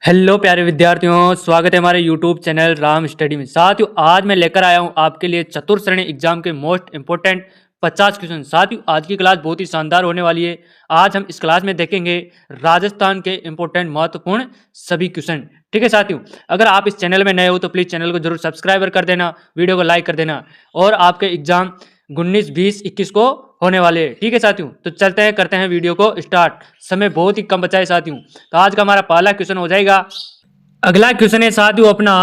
Hello प्यारे विद्यार्थियों, स्वागत है हमारे यूट्यूब चैनल राम स्टडी में। साथियों, आज मैं लेकर आया हूं आपके लिए चतुर्थ श्रेणी एग्जाम के मोस्ट इंपोर्टेंट 50 क्वेश्चन। साथियों, आज की क्लास बहुत ही शानदार होने वाली है। आज हम इस क्लास में देखेंगे राजस्थान के इंपोर्टेंट महत्वपूर्ण सभी क्वेश्चन। ठीक है साथियों, अगर आप इस चैनल में नए हो तो प्लीज़ चैनल को जरूर सब्सक्राइब कर देना, वीडियो को लाइक कर देना। और आपके एग्जाम 19, 20, 21 को होने वाले हैं। ठीक है साथियों, तो चलते हैं, करते हैं वीडियो को स्टार्ट। समय बहुत ही कम बचा है साथियों। तो आज का हमारा पहला क्वेश्चन हो जाएगा। अगला क्वेश्चन है साथियों अपना,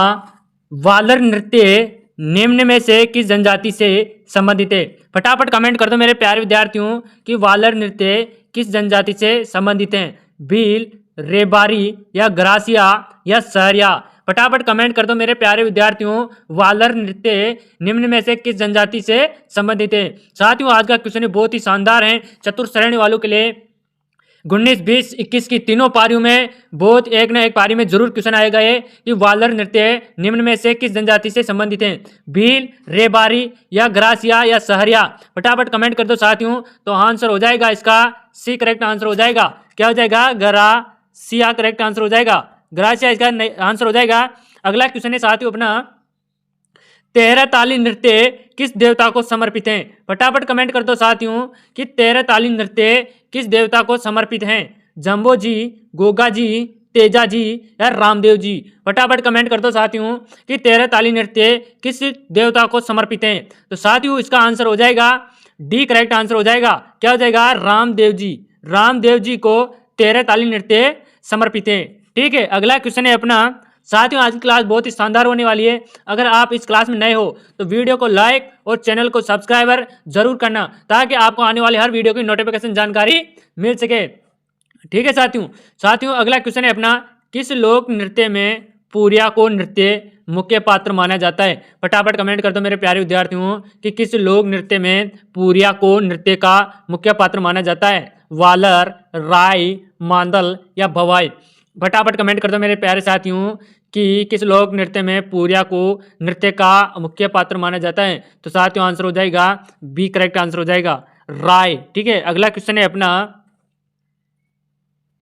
वालर नृत्य निम्न में से किस जनजाति से संबंधित है? फटाफट कमेंट कर दो मेरे प्यारे विद्यार्थियों कि वालर नृत्य किस जनजाति से संबंधित है। भील, रेबारी या ग्रासिया या सहरिया? फटाफट कमेंट कर दो मेरे प्यारे विद्यार्थियों, वालर नृत्य निम्न में से किस जनजाति से संबंधित है। साथियों, आज का क्वेश्चन बहुत ही शानदार है चतुर्थ श्रेणी वालों के लिए। 19, 20, 21 की तीनों पारियों में बहुत एक न एक पारी में जरूर क्वेश्चन आएगा ये कि वालर नृत्य निम्न में से किस जनजाति से संबंधित है। भील, रेबारी या ग्रासिया या सहरिया? फटाफट कमेंट कर दो साथियों। तो आंसर हो जाएगा इसका सी करेक्ट आंसर हो जाएगा। क्या हो जाएगा? ग्रासिया करेक्ट आंसर हो जाएगा। ग्रासिया इसका आंसर हो जाएगा। अगला क्वेश्चन है साथियों अपना, तेरह ताली नृत्य किस देवता को समर्पित है? फटाफट कमेंट कर दो साथियों कि तेरह ताली नृत्य किस देवता को समर्पित हैं। जम्बो जी, गोगा जी, तेजा जी या रामदेव जी? फटाफट कमेंट कर दो साथियों कि तेरह ताली नृत्य किस देवता को समर्पित हैं। तो साथियों, इसका आंसर हो जाएगा डी करेक्ट आंसर हो जाएगा। क्या हो जाएगा? रामदेव जी। रामदेव जी को तेरह ताली नृत्य समर्पित है। ठीक है, अगला क्वेश्चन है अपना। साथियों, आज की क्लास बहुत ही शानदार होने वाली है। अगर आप इस क्लास में नए हो तो वीडियो को लाइक और चैनल को सब्सक्राइबर जरूर करना, ताकि आपको आने वाली हर वीडियो की नोटिफिकेशन जानकारी मिल सके। ठीक है साथियों, अगला क्वेश्चन है अपना, किस लोक नृत्य में पूरिया को नृत्य मुख्य पात्र माना जाता है? फटाफट कमेंट कर दो मेरे प्यारे विद्यार्थियों कि किस लोक नृत्य में पूरिया को नृत्य का मुख्य पात्र माना जाता है। वालर, राई, मांदल या भवाई? फटाफट कमेंट कर दो मेरे प्यारे साथियों कि किस लोक नृत्य में पूरिया को नृत्य का मुख्य पात्र माना जाता है। तो साथियों, आंसर हो जाएगा बी करेक्ट आंसर हो जाएगा, राय। ठीक है, अगला क्वेश्चन है अपना,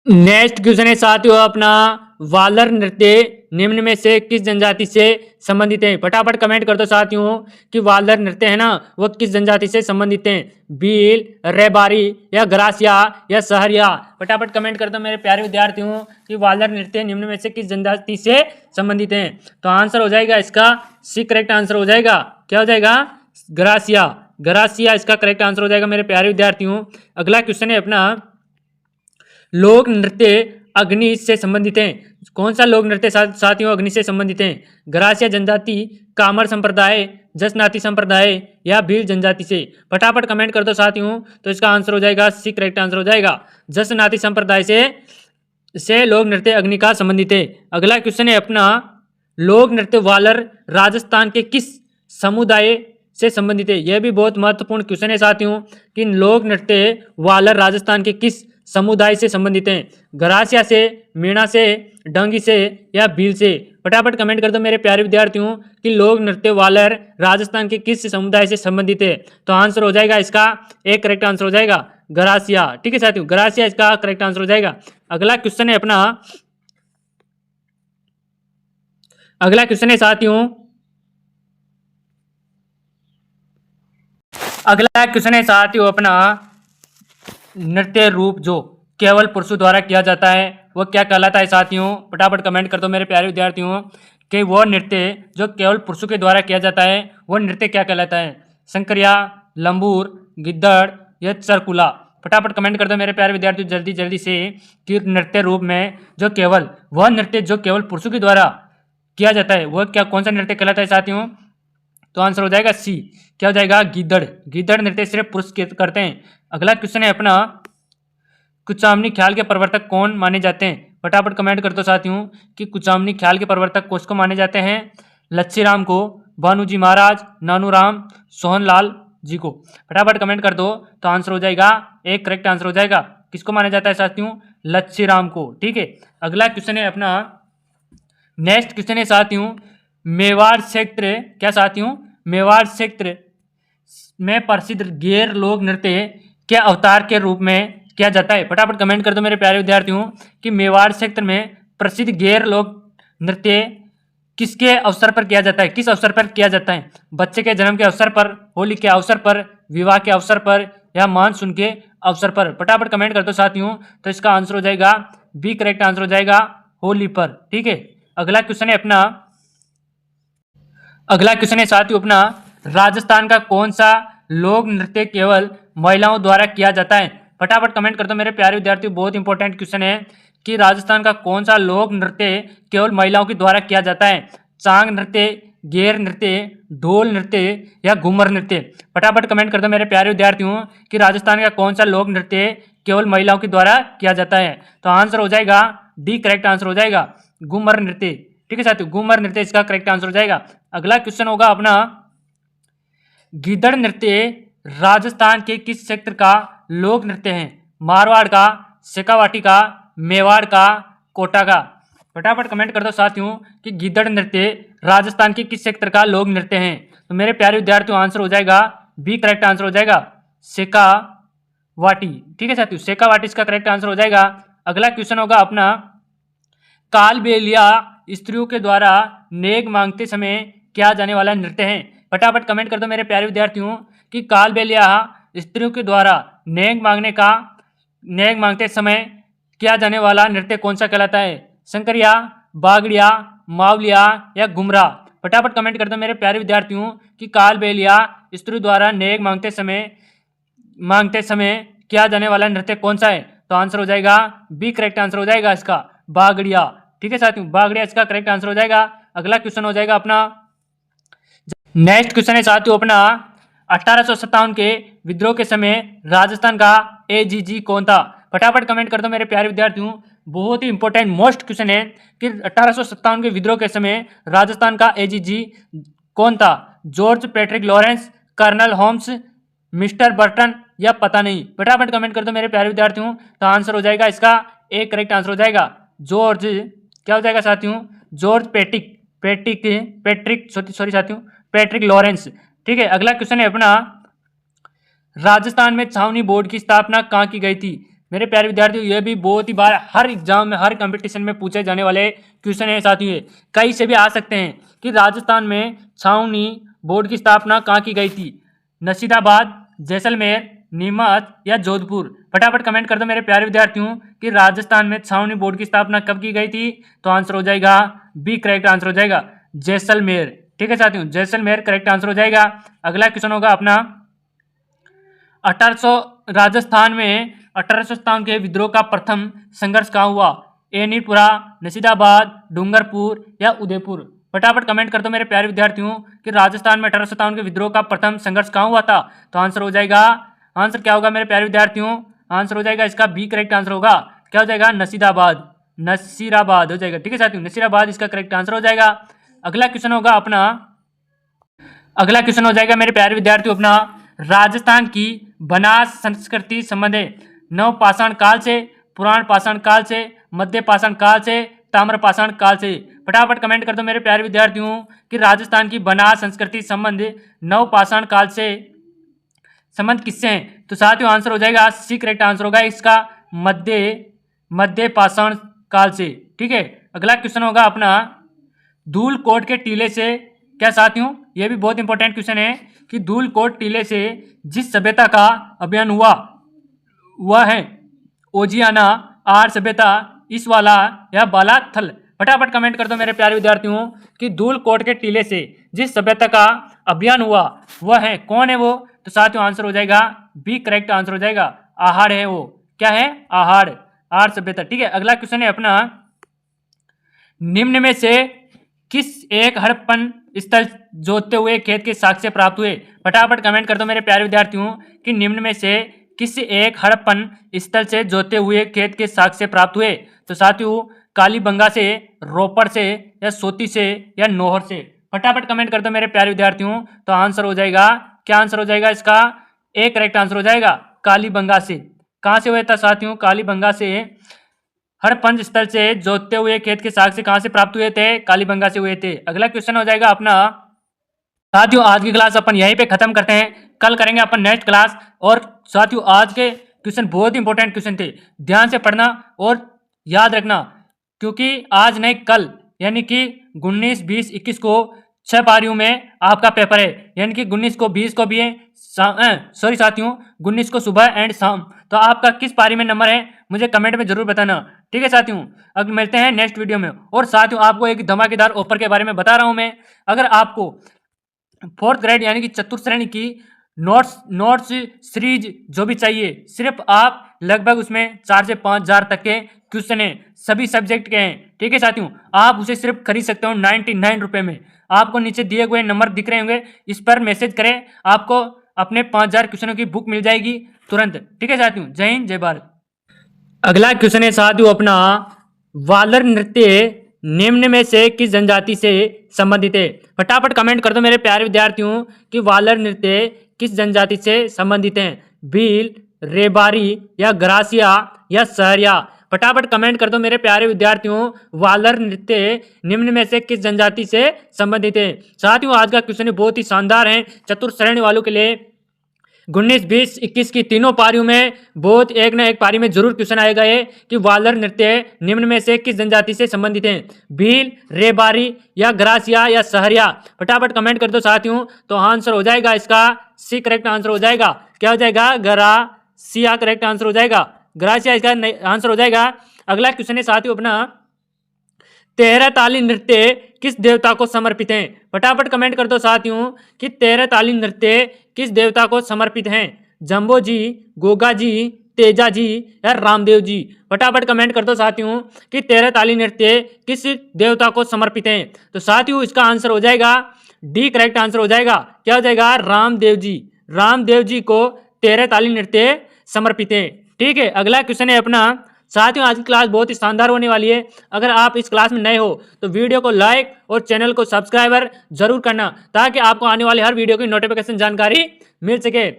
नेक्स्ट क्वेश्चन है साथियों अपना, वालर नृत्य निम्न में से किस जनजाति से संबंधित है? फटाफट कमेंट कर दो साथियों कि वालर नृत्य है ना, वो किस जनजाति से संबंधित है। भील, रेबारी या ग्रासिया या सहरिया? फटाफट कमेंट कर दो मेरे प्यारे विद्यार्थियों कि वालर नृत्य निम्न में से किस जनजाति से संबंधित है। तो आंसर हो जाएगा इसका सी करेक्ट आंसर हो जाएगा। क्या हो जाएगा? ग्रासिया। ग्रासिया इसका करेक्ट आंसर हो जाएगा मेरे प्यारे विद्यार्थियों। अगला क्वेश्चन है अपना, लोक नृत्य अग्नि से संबंधित हैं। कौन सा लोक नृत्य साथियों अग्नि से संबंधित हैं? ग्रासिया जनजाति, कामर संप्रदाय, जसनाती संप्रदाय या भील जनजाति से? फटाफट कमेंट कर दो साथियों। तो इसका आंसर हो जाएगा सी करेक्ट आंसर हो जाएगा, जसनाती संप्रदाय से लोक नृत्य अग्नि का संबंधित है। अगला क्वेश्चन है अपना, लोक नृत्य वालर राजस्थान के किस समुदाय से संबंधित है? यह भी बहुत महत्वपूर्ण क्वेश्चन है साथियों कि लोक नृत्य वालर राजस्थान के किस समुदाय से संबंधित हैं। ग्रासिया से, मीणा से, डंगी से या भील से? फटाफट कमेंट कर दो मेरे प्यारे विद्यार्थियों कि लोक नृत्य वालर राजस्थान के किस समुदाय से संबंधित है। तो आंसर हो जाएगा इसका एक करेक्ट आंसर हो जाएगा, ग्रासिया। ठीक है साथियों, ग्रासिया इसका करेक्ट आंसर हो जाएगा। अगला क्वेश्चन है अपना, अगला क्वेश्चन है साथियों, अगला क्वेश्चन है साथियों अपना, नृत्य रूप जो केवल पुरुषों द्वारा किया जाता है वो क्या कहलाता है साथियों? फटाफट कमेंट कर दो मेरे प्यारे विद्यार्थियों कि वो नृत्य जो केवल पुरुषों के द्वारा किया जाता है वो नृत्य क्या कहलाता है। शंकरिया, लंबूर, गिद्दड़ या चरकुला? फटाफट कमेंट कर दो मेरे प्यारे विद्यार्थियों जल्दी जल्दी से कि नृत्य रूप में जो केवल वह नृत्य जो केवल पुरुषों के द्वारा किया जाता है वह क्या कौन सा नृत्य कहलाता है साथियों? तो आंसर हो जाएगा सी। क्या हो जाएगा? गिद्दड़। गिद्दड़ नृत्य सिर्फ पुरुष करते हैं। अगला क्वेश्चन है अपना, कुचामनी ख्याल के प्रवर्तक कौन माने जाते हैं? फटाफट कमेंट कर दो साथियों कि कुचामनी ख्याल के प्रवर्तक किसको माने जाते हैं। लच्छीराम को, भानुजी महाराज, नानूराम, सोहनलाल जी को? फटाफट कमेंट कर दो। तो आंसर हो जाएगा एक करेक्ट आंसर हो जाएगा। किसको माना जाता है साथियों? लच्छीराम को। ठीक है, अगला क्वेश्चन है अपना, नेक्स्ट क्वेश्चन है साथियों, मेवाड़ क्षेत्र क्या साथियों? मेवाड़ क्षेत्र में प्रसिद्ध गैर लोक नृत्य के अवतार के रूप में किया जाता है। फटाफट कमेंट कर दो मेरे प्यारे विद्यार्थियों कि मेवाड़ क्षेत्र में प्रसिद्ध गैर लोक नृत्य किसके अवसर पर किया जाता है? किस अवसर पर किया जाता है? बच्चे के जन्म के अवसर पर, होली के अवसर पर, विवाह के अवसर पर या मानसून के अवसर पर? फटाफट कमेंट कर दो साथियों। तो इसका आंसर हो जाएगा बी, करेक्ट आंसर हो जाएगा होली पर। ठीक है, अगला क्वेश्चन है साथियों अपना, राजस्थान का कौन सा लोक नृत्य केवल महिलाओं द्वारा किया जाता है? फटाफट कमेंट कर दो मेरे प्यारे विद्यार्थियों। बहुत इंपॉर्टेंट क्वेश्चन है कि राजस्थान का कौन सा लोक नृत्य केवल महिलाओं के द्वारा किया जाता है? चांग नृत्य, गेर नृत्य, ढोल नृत्य या घूमर नृत्य? फटाफट कमेंट कर दो मेरे प्यारे विद्यार्थियों कि राजस्थान का कौन सा लोक नृत्य केवल महिलाओं के द्वारा किया जाता है? तो आंसर हो जाएगा डी, करेक्ट आंसर हो जाएगा घूमर नृत्य। ठीक है साथियों, घूमर नृत्य इसका करेक्ट आंसर हो जाएगा। अगला क्वेश्चन होगा अपना, गीदड़ नृत्य राजस्थान के किस क्षेत्र का लोक नृत्य है? मारवाड़ का, शेखावाटी का, मेवाड़ का, कोटा का? फटाफट कमेंट कर दो साथियों कि गीदड़ नृत्य राजस्थान के किस क्षेत्र का लोक नृत्य है? तो मेरे प्यारे विद्यार्थियों आंसर हो जाएगा बी, करेक्ट आंसर हो जाएगा शेखावाटी। ठीक है साथियों, शेखावाटी इसका करेक्ट आंसर हो जाएगा। अगला क्वेश्चन होगा अपना, कालबेलिया स्त्रियों के द्वारा नेग मांगते समय किया जाने वाला नृत्य है? फटाफट कमेंट कर दो मेरे प्यारे विद्यार्थियों कि कालबेलिया स्त्रियों के द्वारा नेग मांगते समय किया जाने वाला नृत्य कौन सा कहलाता है? शंकरिया, बागड़िया, मावलिया या घुमरा? फटाफट कमेंट कर दो मेरे प्यारे विद्यार्थियों कि कालबेलिया स्त्रियों द्वारा नेग मांगते समय किया जाने वाला नृत्य कौन सा है? तो आंसर हो जाएगा बी, करेक्ट आंसर हो जाएगा इसका बागड़िया। ठीक है साथियों, बागड़िया इसका करेक्ट आंसर हो जाएगा। अगला क्वेश्चन हो जाएगा अपना, नेक्स्ट क्वेश्चन है साथियों अपना, 1857 के विद्रोह के समय राजस्थान का एजीजी कौन था? फटाफट कमेंट कर दो मेरे प्यारे विद्यार्थियों। बहुत ही इंपॉर्टेंट मोस्ट क्वेश्चन है कि 1857 के विद्रोह के समय राजस्थान का एजीजी कौन था? George Patrick Lawrence, Colonel Holmes, mister Burton या पता नहीं? फटाफट कमेंट कर दो मेरे प्यारे विद्यार्थियों। तो आंसर हो जाएगा इसका ए, करेक्ट आंसर हो जाएगा जॉर्ज, क्या हो जाएगा साथियों? George Patrick Lawrence. ठीक है, अगला क्वेश्चन है अपना, राजस्थान में छावनी बोर्ड की स्थापना कहाँ की गई थी? मेरे प्यारे विद्यार्थियों, यह भी बहुत ही बार हर एग्जाम में, हर कंपटीशन में पूछे जाने वाले क्वेश्चन है साथियों। कई से भी आ सकते हैं कि राजस्थान में छावनी बोर्ड की स्थापना कहाँ की गई थी? नसीदाबाद, जैसलमेर, नीमच या जोधपुर? फटाफट कमेंट कर दो मेरे प्यारे विद्यार्थियों कि राजस्थान में छावनी बोर्ड की स्थापना कब की गई थी? तो आंसर हो जाएगा बी, करेक्ट आंसर हो जाएगा जैसलमेर। ठीक है साथियों, जैसलमेर करेक्ट आंसर हो जाएगा। अगला क्वेश्चन होगा अपना, 1857 के विद्रोह का प्रथम संघर्ष कहाँ हुआ? एनीपुरा, नसीदाबाद, डूंगरपुर या उदयपुर? फटाफट कमेंट कर दो मेरे प्यारे विद्यार्थियों कि राजस्थान में 1857 के विद्रोह का प्रथम संघर्ष कहाँ हुआ था? तो आंसर हो जाएगा, आंसर क्या होगा मेरे प्यारे विद्यार्थियों? आंसर हो जाएगा इसका बी, करेक्ट आंसर होगा, क्या हो जाएगा? नसीराबाद हो जाएगा। ठीक है साथियों, नसीराबाद इसका करेक्ट आंसर हो जाएगा। अगला क्वेश्चन होगा अपना, अगला क्वेश्चन हो जाएगा मेरे प्यारे विद्यार्थियों अपना, राजस्थान की बनास संस्कृति संबंध है नवपाषाण काल से, पुराण पाषाण काल से, मध्य पाषाण काल से, ताम्र पाषाण काल से? फटाफट कमेंट कर दो मेरे प्यारे विद्यार्थियों कि राजस्थान की बनास संस्कृति संबंध नवपाषाण काल से संबंध किससे है? तो साथियों आंसर हो जाएगा सी, करेक्ट आंसर होगा इसका मध्य पाषाण काल से। ठीक है, अगला क्वेश्चन होगा अपना, धूलकोट के टीले से, क्या साथियों यह भी बहुत इंपॉर्टेंट क्वेश्चन है कि धूलकोट टीले से जिस सभ्यता का अभियान हुआ वह है ओजियाना, आर सभ्यता, इसवाला या बालाथल? फटाफट कमेंट कर दो मेरे प्यारे विद्यार्थियों कि धूलकोट के टीले से जिस सभ्यता का अभियान हुआ वह है, कौन है वो? तो साथियों आंसर हो जाएगा बी, करेक्ट आंसर हो जाएगा आहाड़ है वो। क्या है? आहाड़, आहाड़ सभ्यता। ठीक है, अगला क्वेश्चन है अपना, निम्न में से किस एक हड़प्पन स्थल जोतते हुए खेत के साक्ष्य प्राप्त हुए? फटाफट कमेंट कर दो मेरे प्यारे विद्यार्थियों कि निम्न में से किस एक हड़प्पन स्थल से जोतते हुए खेत के साक्ष्य प्राप्त हुए? तो साथियों कालीबंगा से, रोपड़ से या सोती से या नोहर से? फटाफट कमेंट कर दो मेरे प्यारे विद्यार्थियों। तो आंसर हो जाएगा, क्या आंसर हो जाएगा इसका? ए, करेक्ट आंसर हो जाएगा कालीबंगा से। कहाँ से हुआ था साथियों? कालीबंगा से। हड़प्पन स्थल से जोतते हुए खेत के साक्ष्य कहाँ से प्राप्त हुए थे? कालीबंगा से हुए थे। अगला क्वेश्चन हो जाएगा अपना, साथियों आज की क्लास अपन यहीं पे खत्म करते हैं, कल करेंगे अपन नेक्स्ट क्लास। और साथियों आज के क्वेश्चन बहुत इंपॉर्टेंट क्वेश्चन थे, ध्यान से पढ़ना और याद रखना। क्योंकि आज नहीं कल यानी कि 19, 20, 21 को 6 पारियों में आपका पेपर है, यानी कि 19 को 20 को भी है, सॉरी साथियों 19 को सुबह एंड शाम। तो आपका किस पारी में नंबर है मुझे कमेंट में जरूर बताना। ठीक है साथियों, अब मिलते हैं नेक्स्ट वीडियो में। और साथियों आपको एक धमाकेदार ऑफर के बारे में बता रहा हूं मैं। अगर आपको 4th ग्रेड यानी कि चतुर्थ श्रेणी की नोट्स सीरीज जो भी चाहिए, सिर्फ आप लगभग उसमें 4 से 5 हजार तक के क्वेश्चन है, सभी सब्जेक्ट के हैं। ठीक है साथियों, आप उसे सिर्फ खरीद सकते हो 99 रुपए में। आपको नीचे दिए हुए नंबर दिख रहे होंगे, इस पर मैसेज करें, आपको अपने 5000 क्वेश्चनों की बुक मिल जाएगी तुरंत। ठीक है साथियों, जय हिंद जय भारत। अगला क्वेश्चन है साथियों अपना, वालर नृत्य निम्न में से किस जनजाति से संबंधित है? फटाफट कमेंट कर दो मेरे प्यारे विद्यार्थियों कि वालर नृत्य किस जनजाति से संबंधित है? भील, रेबारी या ग्रासिया या सहरिया? फटाफट कमेंट कर दो मेरे प्यारे विद्यार्थियों, वालर नृत्य निम्न में से किस जनजाति से संबंधित है? साथियों आज का क्वेश्चन बहुत ही शानदार है चतुर्थ श्रेणी वालों के लिए। 19, 20, 21 की तीनों पारियों में बहुत एक ना एक पारी में जरूर क्वेश्चन आएगा ये कि वालर नृत्य निम्न में से किस जनजाति से संबंधित है? भील, रेबारी या ग्रासिया या सहरिया? फटाफट कमेंट कर दो साथियों। तो आंसर हो जाएगा इसका सी करेक्ट आंसर हो जाएगा। क्या हो जाएगा? ग्रासिया करेक्ट आंसर हो जाएगा। ग्रासिया इसका आंसर हो जाएगा। अगला क्वेश्चन है साथियों अपना, 13 ताली नृत्य किस देवता को समर्पित है? फटाफट कमेंट कर दो साथियों कि 13 ताली नृत्य किस देवता को समर्पित हैं? जंबो जी, गोगा जी, तेजा जी या रामदेव जी? फटाफट कमेंट कर दो साथियों कि 13 ताली नृत्य किस देवता को समर्पित हैं? तो साथियों इसका आंसर हो जाएगा डी करेक्ट आंसर हो जाएगा। क्या हो जाएगा? रामदेव जी। रामदेव जी को 13 ताली नृत्य समर्पित है। ठीक है, अगला क्वेश्चन है अपना, साथियों आज की क्लास बहुत ही शानदार होने वाली है। अगर आप इस क्लास में नए हो तो वीडियो को लाइक और चैनल को सब्सक्राइबर जरूर करना, ताकि आपको आने वाले हर वीडियो की नोटिफिकेशन जानकारी मिल सके।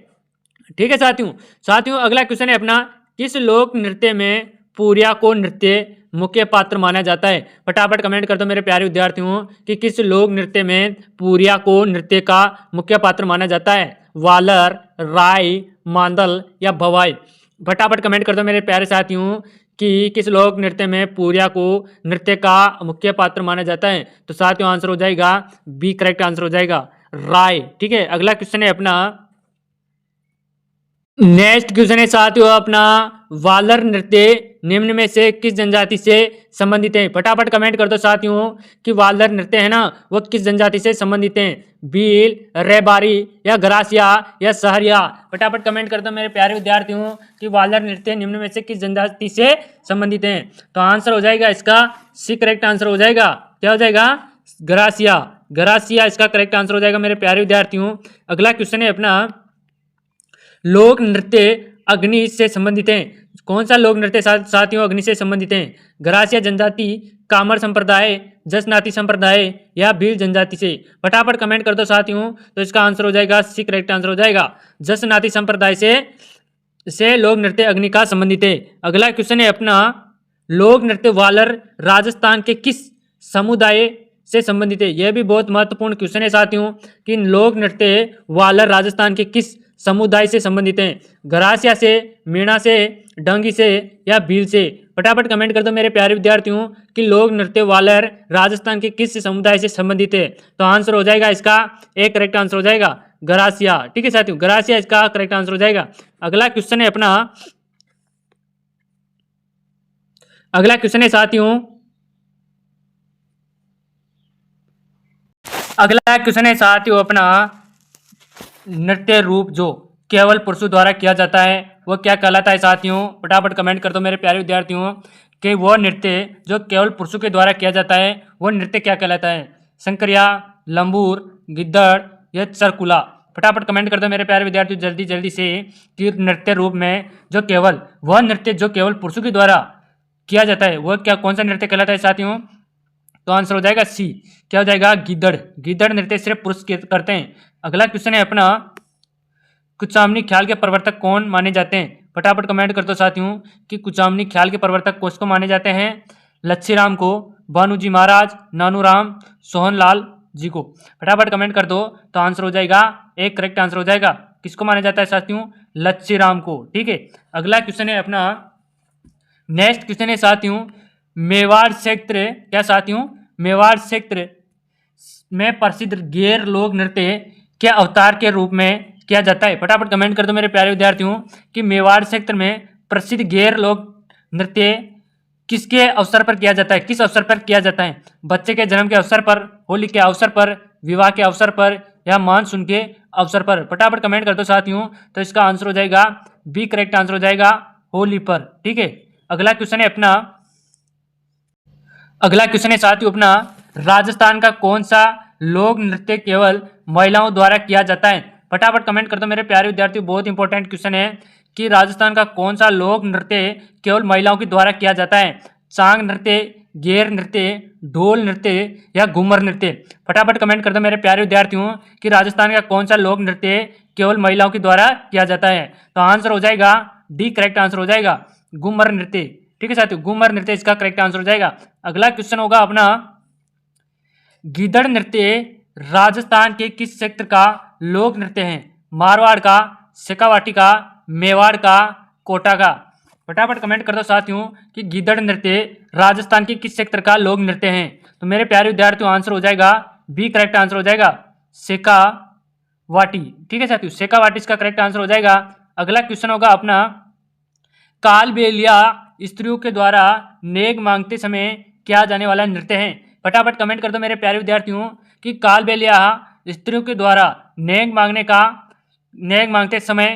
ठीक है साथियों अगला क्वेश्चन है अपना, किस लोक नृत्य में पूरिया को नृत्य मुख्य पात्र माना जाता है? फटाफट कमेंट कर दो मेरे प्यारे विद्यार्थियों कि किस लोक नृत्य में पूरिया को नृत्य का मुख्य पात्र माना जाता है? वालर, राई, मांदल या भवाई? फटाफट कमेंट कर दो मेरे प्यारे साथियों कि किस लोक नृत्य में पूरिया को नृत्य का मुख्य पात्र माना जाता है? तो साथियों आंसर हो जाएगा बी करेक्ट आंसर हो जाएगा, राय। ठीक है, अगला क्वेश्चन है अपना, नेक्स्ट क्वेश्चन है साथियों अपना, वालर नृत्य निम्न में से किस जनजाति से संबंधित है? फटाफट कमेंट कर दो साथियों कि वालर नृत्य है ना वो किस जनजाति से संबंधित है? भील, रेबारी या ग्रासिया या सहरिया? फटाफट कमेंट कर दो मेरे प्यारे विद्यार्थियों कि वालर नृत्य निम्न में से किस जनजाति से संबंधित है? तो आंसर हो जाएगा इसका सी करेक्ट आंसर हो जाएगा। क्या हो जाएगा? ग्रासिया। ग्रासिया इसका करेक्ट आंसर हो जाएगा मेरे प्यारे विद्यार्थियों। अगला क्वेश्चन है अपना, लोक नृत्य अग्नि से संबंधित है? कौन सा लोक नृत्य साथियों अग्नि से संबंधित है? ग्रासिया जनजाति, कामर संप्रदाय, जसनाती संप्रदाय या भील जनजाति से? फटाफट कमेंट कर दो साथियों। तो इसका आंसर हो जाएगा सी करेक्ट आंसर हो जाएगा, जसनाती संप्रदाय से लोक नृत्य अग्नि का संबंधित है। अगला क्वेश्चन है अपना, लोक नृत्य वालर राजस्थान के किस समुदाय से संबंधित है? यह भी बहुत महत्वपूर्ण क्वेश्चन है साथियों कि लोक नृत्य वालर राजस्थान के किस समुदाय से संबंधित हैं? ग्रासिया से, मीणा से, डंगी से या भील से? फटाफट कमेंट कर दो मेरे प्यारे विद्यार्थियों कि लोक नृत्य वालर राजस्थान के किस समुदाय से संबंधित है? तो आंसर हो जाएगा इसका एक करेक्ट आंसर हो जाएगा, ग्रासिया। ठीक है साथियों, ग्रासिया इसका करेक्ट आंसर हो जाएगा। अगला क्वेश्चन है अपना, अगला क्वेश्चन है साथियों, अगला क्वेश्चन है साथियों अपना, नृत्य रूप जो केवल पुरुषों द्वारा किया जाता है वो क्या कहलाता है? साथियों फटाफट कमेंट कर दो मेरे प्यारे विद्यार्थियों कि वो नृत्य जो केवल पुरुषों के द्वारा किया जाता है वो नृत्य क्या कहलाता है? शंकरिया, लंबूर, गिद्दड़ या सरकुला? फटाफट कमेंट कर दो मेरे प्यारे विद्यार्थियों जल्दी जल्दी से कि नृत्य रूप में जो केवल वह नृत्य जो केवल पुरुषों के द्वारा किया जाता है वो क्या कौन सा नृत्य कहलाता है साथियों? तो आंसर हो जाएगा सी। क्या हो जाएगा? गिद्दड़। गिद्दड़ नृत्य सिर्फ पुरुष करते हैं। अगला क्वेश्चन है अपना, कुचामनी ख्याल के प्रवर्तक कौन माने जाते हैं? फटाफट कमेंट कर दो साथियों कि कुचामनी ख्याल के प्रवर्तक किसको माने जाते हैं? लच्छीराम को, भानुजी महाराज, नानूराम, सोहनलाल जी को? फटाफट कमेंट कर दो। तो आंसर हो जाएगा एक करेक्ट आंसर हो जाएगा। किसको माना जाता है साथियों? लच्छीराम को। ठीक है, अगला क्वेश्चन है अपना, नेक्स्ट क्वेश्चन है साथियों, मेवाड़ क्षेत्र, क्या साथियों, मेवाड़ क्षेत्र में प्रसिद्ध गैर लोक नृत्य के अवतार के रूप में किया जाता है। फटाफट कमेंट कर दो मेरे प्यारे विद्यार्थियों कि मेवाड़ क्षेत्र में प्रसिद्ध गैर लोक नृत्य किसके अवसर पर किया जाता है, किस अवसर पर किया जाता है? बच्चे के जन्म के अवसर पर, होली के अवसर पर, विवाह के अवसर पर या मानसून के अवसर पर? फटाफट कमेंट कर दो साथियों। तो इसका आंसर हो जाएगा बी, करेक्ट आंसर हो जाएगा होली पर। ठीक है, अगला क्वेश्चन है अपना, अगला क्वेश्चन है साथियों अपना, राजस्थान का कौन सा लोक नृत्य केवल महिलाओं द्वारा किया जाता है? फटाफट कमेंट कर दो मेरे प्यारे विद्यार्थियों, बहुत इंपॉर्टेंट क्वेश्चन है कि राजस्थान का कौन सा लोक नृत्य केवल महिलाओं के द्वारा किया जाता है? चांग नृत्य, गेर नृत्य, ढोल नृत्य या घूमर नृत्य? फटाफट कमेंट कर दो मेरे प्यारे विद्यार्थियों कि राजस्थान का कौन सा लोक नृत्य केवल महिलाओं के द्वारा किया जाता है? तो आंसर हो जाएगा डी, करेक्ट आंसर हो जाएगा घूमर नृत्य। ठीक है साथियों, घूमर नृत्य इसका करेक्ट आंसर हो जाएगा। अगला क्वेश्चन होगा अपना, गीदड़ नृत्य राजस्थान के किस क्षेत्र का लोक नृत्य है? मारवाड़ का, शेखावाटी का, मेवाड़ का, कोटा का? फटाफट कमेंट कर दो साथियों कि गीदड़ नृत्य राजस्थान के किस क्षेत्र का लोक नृत्य है? तो मेरे प्यारे विद्यार्थियों आंसर हो जाएगा बी, करेक्ट आंसर हो जाएगा शेखावाटी। ठीक है साथियों, शेखावाटी इसका करेक्ट आंसर हो जाएगा। अगला क्वेश्चन होगा अपना, कालबेलिया स्त्रियों के द्वारा नेग मांगते समय किया जाने वाला नृत्य है? फटाफट कमेंट कर दो मेरे प्यारे विद्यार्थियों कि कालबेलिया स्त्रियों के द्वारा नेग मांगते समय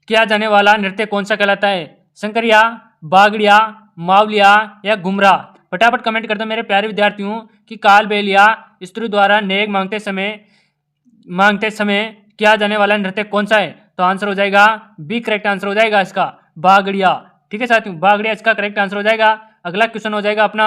किया जाने वाला नृत्य कौन सा कहलाता है? शंकरिया, बागड़िया, मावलिया या घुमरा? फटाफट कमेंट कर दो मेरे प्यारे विद्यार्थियों कि कालबेलिया स्त्रियों द्वारा नेग मांगते समय किया जाने वाला नृत्य कौन सा है? तो आंसर हो जाएगा बी, करेक्ट आंसर हो जाएगा इसका बागड़िया। ठीक है साथियों, बागड़िया इसका करेक्ट आंसर हो जाएगा। अगला क्वेश्चन हो जाएगा अपना,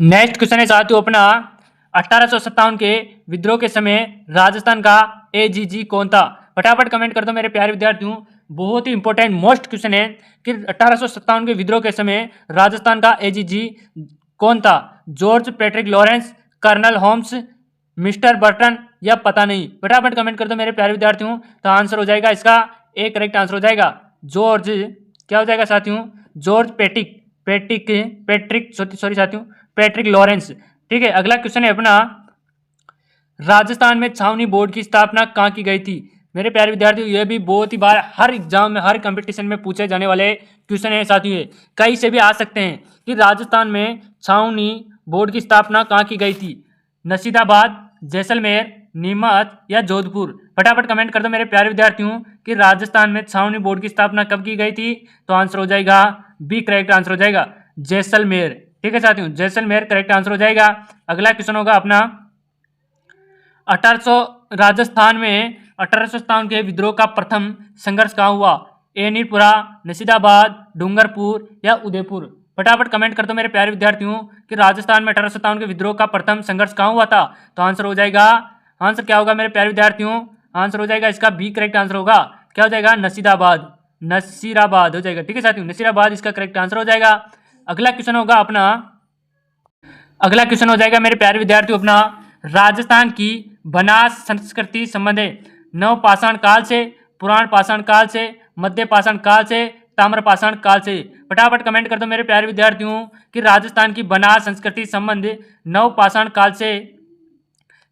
नेक्स्ट क्वेश्चन है साथियों अपना, 1857 के विद्रोह के समय राजस्थान का एजीजी कौन था? फटाफट कमेंट कर दो मेरे प्यारे विद्यार्थियों, बहुत ही इंपॉर्टेंट मोस्ट क्वेश्चन है कि 1857 के विद्रोह के समय राजस्थान का एजीजी कौन था? George Patrick Lawrence, Colonel Holmes, mister Burton या पता नहीं? फटाफट कमेंट कर दो मेरे प्यारे विद्यार्थियों। तो आंसर हो जाएगा इसका ए, करेक्ट आंसर हो जाएगा जॉर्ज, क्या हो जाएगा साथियों, जॉर्ज पैट्रिक लॉरेंस। ठीक है, अगला क्वेश्चन है अपना, राजस्थान में छावनी बोर्ड की स्थापना कहाँ की गई थी? मेरे प्यारे विद्यार्थियों, यह भी बहुत ही बार हर एग्जाम में, हर कंपटीशन में पूछे जाने वाले क्वेश्चन है साथियों, कहीं से भी आ सकते हैं कि राजस्थान में छावनी बोर्ड की स्थापना कहाँ की गई थी? नसीदाबाद, जैसलमेर, नीमच या जोधपुर? फटाफट कमेंट कर दो मेरे प्यारे विद्यार्थियों कि राजस्थान में छावनी बोर्ड की स्थापना कब की गई थी? तो आंसर हो जाएगा बी, करेक्ट आंसर हो जाएगा जैसलमेर। ठीक है साथियों, जैसलमेर करेक्ट आंसर हो जाएगा। अगला क्वेश्चन होगा अपना, 1800 राजस्थान में 1857 के विद्रोह का प्रथम संघर्ष कहाँ हुआ? एनीपुरा, नसीदाबाद, डूंगरपुर या उदयपुर? फटाफट कमेंट कर दो मेरे प्यारे विद्यार्थियों कि राजस्थान में 1857 के विद्रोह का प्रथम संघर्ष कहाँ हुआ था? तो आंसर हो जाएगा, आंसर क्या होगा मेरे प्यारे विद्यार्थियों? आंसर हो जाएगा इसका बी, करेक्ट आंसर होगा, क्या हो जाएगा, नसीराबाद हो जाएगा। ठीक है साथियों, नसीराबाद इसका करेक्ट आंसर हो जाएगा। अगला क्वेश्चन होगा अपना, अगला क्वेश्चन हो जाएगा मेरे प्यारे विद्यार्थियों अपना, राजस्थान की बनास संस्कृति संबंध है नवपाषाण काल से, पुराण पाषाण काल से, मध्य पाषाण काल से, ताम्र पाषाण काल से? फटाफट कमेंट कर दो मेरे प्यारे विद्यार्थियों कि राजस्थान की बनास संस्कृति संबंध नवपाषाण काल से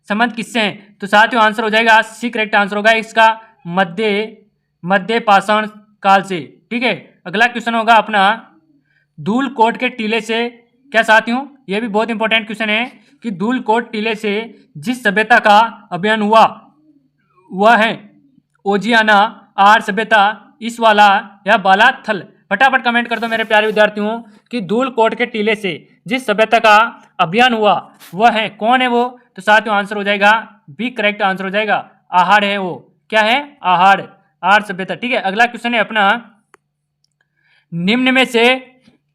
संबंध किससे है? तो साथियों आंसर हो जाएगा सी, करेक्ट आंसर होगा इसका मध्य पाषाण काल से। ठीक है, अगला क्वेश्चन होगा अपना, धूलकोट के टीले से, क्या साथियों, यह भी बहुत इंपॉर्टेंट क्वेश्चन है कि धूलकोट टीले से जिस सभ्यता का अभियान हुआ वह है ओजियाना, आर सभ्यता, इसवाला या बालाथल? फटाफट कमेंट कर दो मेरे प्यारे विद्यार्थियों कि धूलकोट के टीले से जिस सभ्यता का अभियान हुआ वह है, कौन है वो? तो साथियों आंसर हो जाएगा बी, करेक्ट आंसर हो जाएगा आहाड़ है वो, क्या है, आहाड़, आहाड़ सभ्यता। ठीक है, अगला क्वेश्चन है अपना, निम्न में से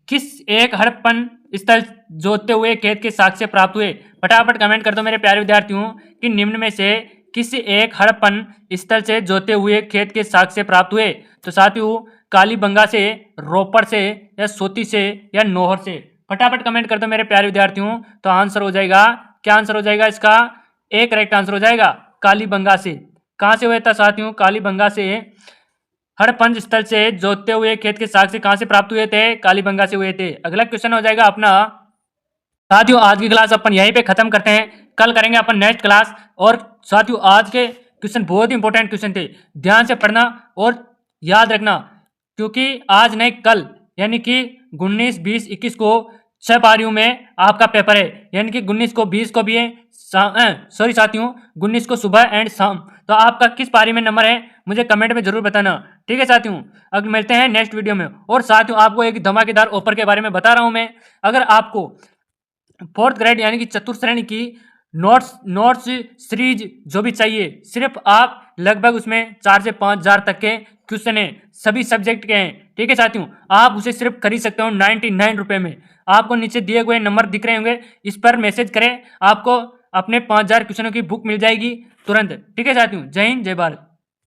किस एक हड़प्पन स्थल जोतते हुए खेत के साक्ष्य प्राप्त हुए? फटाफट कमेंट कर दो मेरे प्यारे विद्यार्थियों कि निम्न में से किस एक हड़प्पन स्थल से जोते हुए खेत के साक्ष्य प्राप्त हुए? तो साथियों कालीबंगा से, रोपड़ से या सोती से या नौहर से? फटाफट कमेंट कर दो मेरे प्यारे विद्यार्थियों। तो आंसर हो जाएगा, क्या आंसर हो जाएगा इसका, ए, करेक्ट आंसर हो जाएगा कालीबंगा से। कहाँ से हुआ था साथियों? कालीबंगा से हड़पंच स्थल से जोतते हुए खेत के साक्ष्य कहां से प्राप्त हुए थे? कालीबंगा से हुए थे। अगला क्वेश्चन हो जाएगा अपना। साथियों आज की क्लास अपन यहीं पे खत्म करते हैं, कल करेंगे अपन नेक्स्ट क्लास। और साथियों आज के क्वेश्चन बहुत इंपॉर्टेंट क्वेश्चन थे, ध्यान से पढ़ना और याद रखना, क्योंकि आज नहीं कल यानी कि 19, 20, 21 को 6 पारियों में आपका पेपर है, यानी कि 19 को 20 को भी है, सॉरी साथियों 19 को सुबह एंड शाम। तो आपका किस पारी में नंबर है मुझे कमेंट में जरूर बताना, ठीक है साथियों। अब मिलते हैं नेक्स्ट वीडियो में। और साथियों आपको एक धमाकेदार ऑफर के बारे में बता रहा हूं मैं। अगर आपको 4th ग्रेड यानी कि चतुर्थ श्रेणी की नोट्स सीरीज जो भी चाहिए, सिर्फ आप लगभग उसमें 4 से 5 हजार तक के क्वेश्चन है, सभी सब्जेक्ट के हैं, ठीक है साथियों। आप उसे सिर्फ खरीद सकते हो 99 रुपए में। आपको नीचे दिए हुए नंबर दिख रहे होंगे, इस पर मैसेज करें, आपको अपने 5000 क्वेश्चनों की बुक मिल जाएगी तुरंत, ठीक है साथियों। जय हिंद जय भारत।